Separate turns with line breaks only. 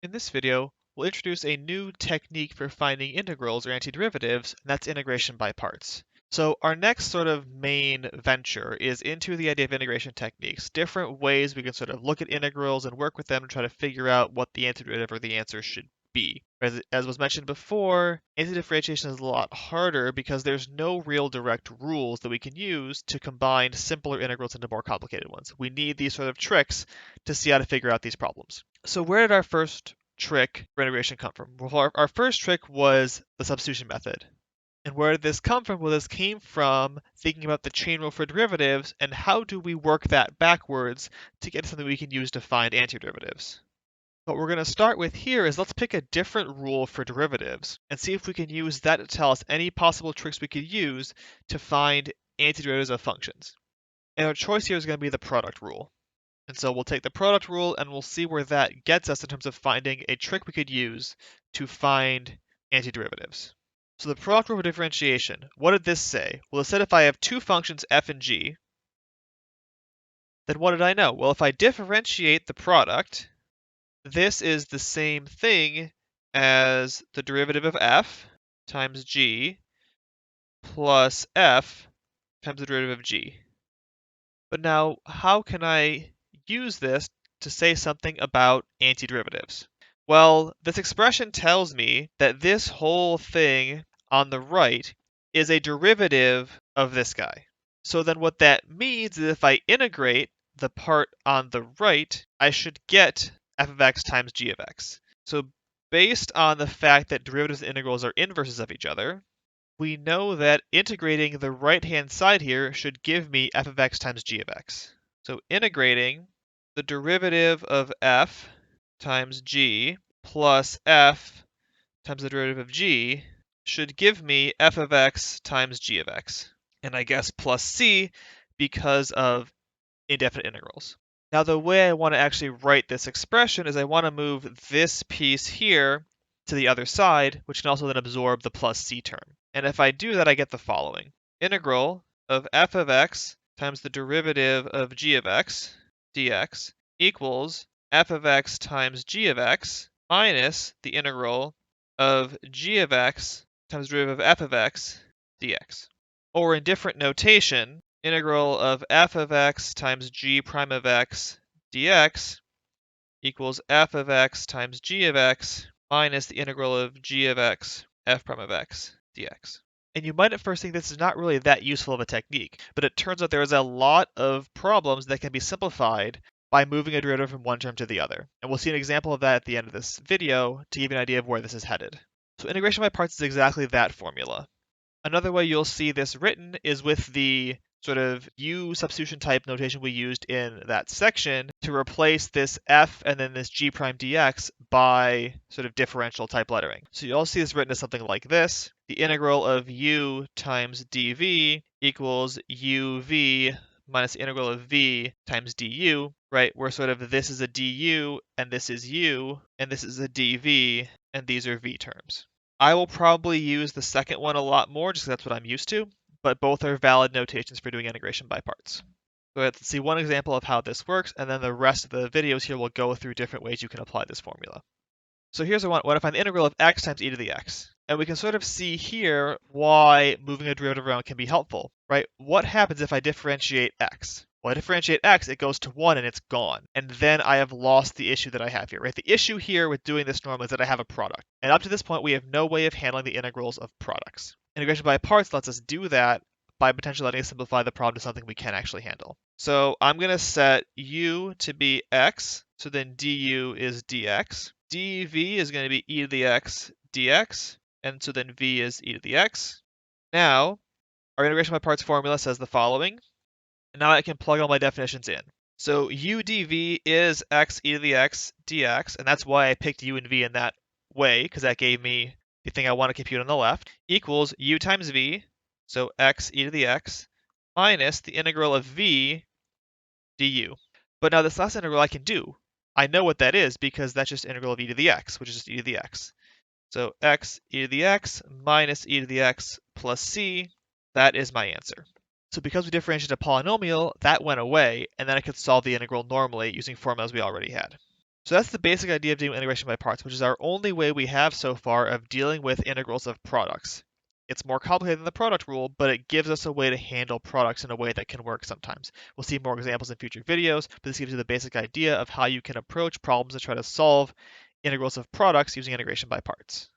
In this video, we'll introduce a new technique for finding integrals or antiderivatives, and that's integration by parts. So our next sort of main venture is into the idea of integration techniques, different ways we can sort of look at integrals and work with them to try to figure out what the antiderivative or the answer should be. As was mentioned before, antidifferentiation is a lot harder because there's no real direct rules that we can use to combine simpler integrals into more complicated ones. We need these sort of tricks to see how to figure out these problems. So where did our first trick for integration come from? Well, our first trick was the substitution method. And where did this come from? Well, this came from thinking about the chain rule for derivatives and how do we work that backwards to get to something we can use to find antiderivatives. What we're going to start with here is let's pick a different rule for derivatives and see if we can use that to tell us any possible tricks we could use to find antiderivatives of functions. And our choice here is going to be the product rule. And so we'll take the product rule and we'll see where that gets us in terms of finding a trick we could use to find antiderivatives. So the product rule for differentiation, what did this say? Well, it said if I have two functions f and g, then what did I know? Well, if I differentiate the product, this is the same thing as the derivative of f times g plus f times the derivative of g. But now, how can I use this to say something about antiderivatives? Well, this expression tells me that this whole thing on the right is a derivative of this guy. So then what that means is if I integrate the part on the right, I should get f of x times g of x. So based on the fact that derivatives and integrals are inverses of each other, we know that integrating the right-hand side here should give me f of x times g of x. So integrating the derivative of f times g plus f times the derivative of g should give me f of x times g of x. And I guess plus c because of indefinite integrals. Now the way I want to actually write this expression is I want to move this piece here to the other side, which can also then absorb the plus c term. And if I do that, I get the following. Integral of f of x times the derivative of g of x dx equals f of x times g of x minus the integral of g of x times the derivative of f of x dx. Or in different notation, integral of f of x times g prime of x dx equals f of x times g of x minus the integral of g of x f prime of x dx. And you might at first think this is not really that useful of a technique, but it turns out there is a lot of problems that can be simplified by moving a derivative from one term to the other. And we'll see an example of that at the end of this video to give you an idea of where this is headed. So integration by parts is exactly that formula. Another way you'll see this written is with the sort of U substitution type notation we used in that section to replace this f and then this g prime dx by sort of differential type lettering. So you'll see this written as something like this. The integral of u times dv equals uv minus the integral of v times du, right? Where sort of this is a du and this is u and this is a dv and these are v terms. I will probably use the second one a lot more just because that's what I'm used to, but both are valid notations for doing integration by parts. So let's see one example of how this works, and then the rest of the videos here will go through different ways you can apply this formula. So here's what if I find the integral of x times e to the x. And we can sort of see here why moving a derivative around can be helpful, right? What happens if I differentiate x? Well, I differentiate x, it goes to 1 and it's gone. And then I have lost the issue that I have here, right? The issue here with doing this normally is that I have a product. And up to this point, we have no way of handling the integrals of products. Integration by parts lets us do that by potentially letting us simplify the problem to something we can actually handle. So I'm going to set u to be x, so then du is dx. dv is going to be e to the x dx, and so then v is e to the x. Now, our integration by parts formula says the following, and now I can plug all my definitions in. So u dv is x e to the x dx, and that's why I picked u and v in that way, because that gave me the thing I want to compute on the left, equals u times v, so x e to the x, minus the integral of v du. But now this last integral I can do. I know what that is because that's just integral of e to the x, which is just e to the x. So x e to the x minus e to the x plus c, that is my answer. So because we differentiated a polynomial, that went away, and then I could solve the integral normally using formulas we already had. So that's the basic idea of doing integration by parts, which is our only way we have so far of dealing with integrals of products. It's more complicated than the product rule, but it gives us a way to handle products in a way that can work sometimes. We'll see more examples in future videos, but this gives you the basic idea of how you can approach problems and try to solve integrals of products using integration by parts.